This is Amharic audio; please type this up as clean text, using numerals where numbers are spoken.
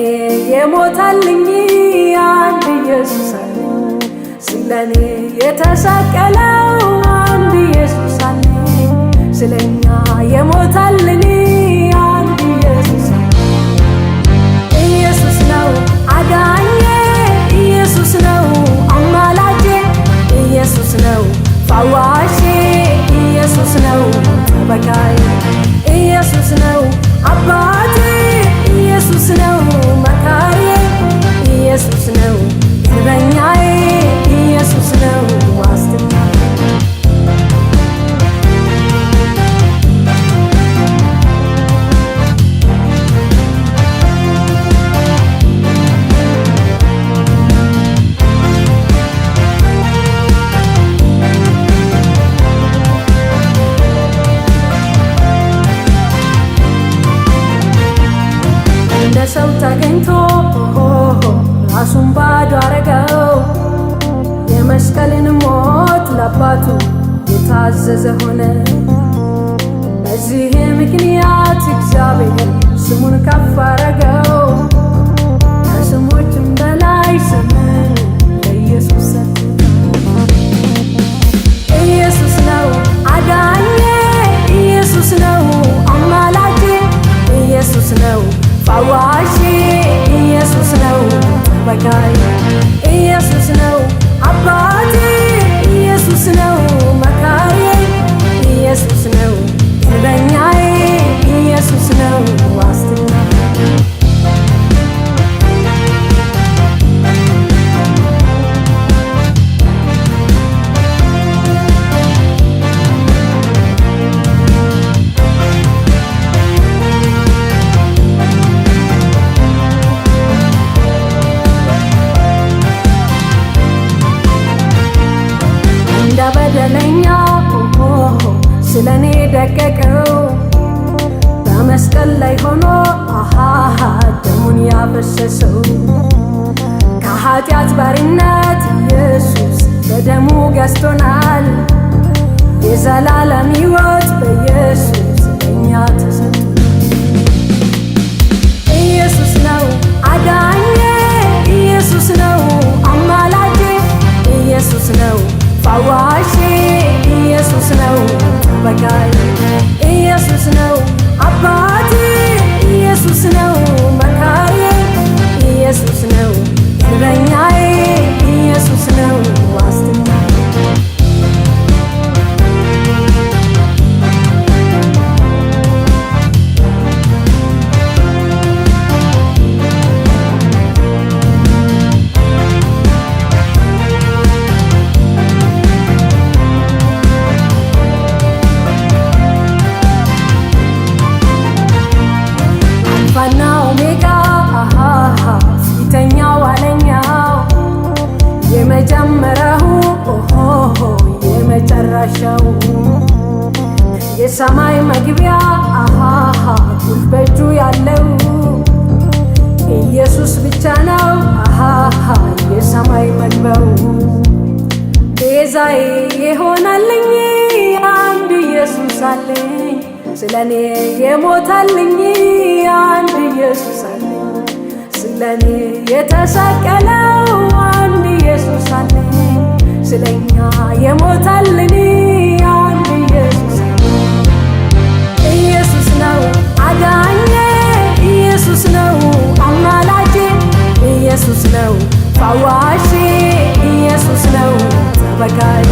ስለኔ የሞተልኝ አንድ ኢየሱስ አለኝ። ስለኔ የተሰቀለው አንድ ኢየሱስ አለኝ። ስለኛ የሞተልኝ አንድ ኢየሱስ አለኝ። ኢየሱስ ነው አዳኜ፣ ኢየሱስ ነው አማላጄ፣ ኢየሱስ ነው ፈዋሼ፣ ኢየሱስ ነው ጠበቃዬ፣ ኢየሱስ ነው አባቴ፣ ኢየሱስ ነው መካሪዬ፣ ኢየሱስ ነው እረኛዬ፣ ኢየሱስ ነው ዋስትናዬ። ሰው ተገኝቶ ራሱን ባዶ አረገው። የመስቀልን ሞት ለአባቱ የታዘዘ ሆነ። በዚህ ምክንያት እግዚአብሔር ስሙን ከፍ አረገው። ከስሞችም በላይ ስምን ለኢየሱስ ሰጠ። ኢየሱስ ነው አዳኜ፣ ኢየሱስ ነው አማላጄ፣ ኢየሱስ ነው ፈዋሼ፣ ኢየሱስ ነው ጠበቃዬ፣ ኢየሱስ ነው አባቴ፣ ኢየሱስ ነው መካሪዬ፣ ኢየሱስ ነው እረኛዬ፣ ኢየሱስ ነው ዋስትናዬ። በደለኛ ስለኔ ደቀቀው። በመስቀል ላይ ሆኖ ደሙን ያፈሰሰው። ከኃጢአት ባርነት ኢየሱስ በደሙ ገዝቶናል። የዘላለም ሕይወት በኢየሱስ ለእኛ ተሰጥቷል። ኢየሱስ ነው አዳኜ፣ ኢየሱስ ነው አማላጄ፣ ኢየሱስ ነው ፈዋሼ፣ ኢየሱስ ነው ጠበቃዬ፣ ኢየሱስ ነው አባቴ፣ ኢየሱስ ነው መካሪዬ፣ ኢየሱስ ነው እረኛዬ፣ ኢየሱስ ነው ዋስትናዬ። አልፋና ኦሜጋ ፊተኛው ኋለኛው፣ የመጀመሪያው የመጨረሻው፣ የሰማይ መግቢያ ቁልፍ በእጁ ያለው ኢየሱስ ብቻ ነው የሰማይ መግቢያው። ቤዛዬ የሆነልኝ አንድ ኢየሱስ አለኝ። ስለኔ የሞተልኝ አንድ ኢየሱስ አለኝ። ስለኔ የተሰቀለው አንድ ኢየሱስ አለኝ። ስለኛ የሞተልኝ አንድ ኢየሱስ አለኝ። ኢየሱስ ነው አዳኜ፣ ኢየሱስ ነው አማላጄ፣ ኢየሱስ ነው ፈዋሼ፣ ኢየሱስ ነው ጠበቃዬ፣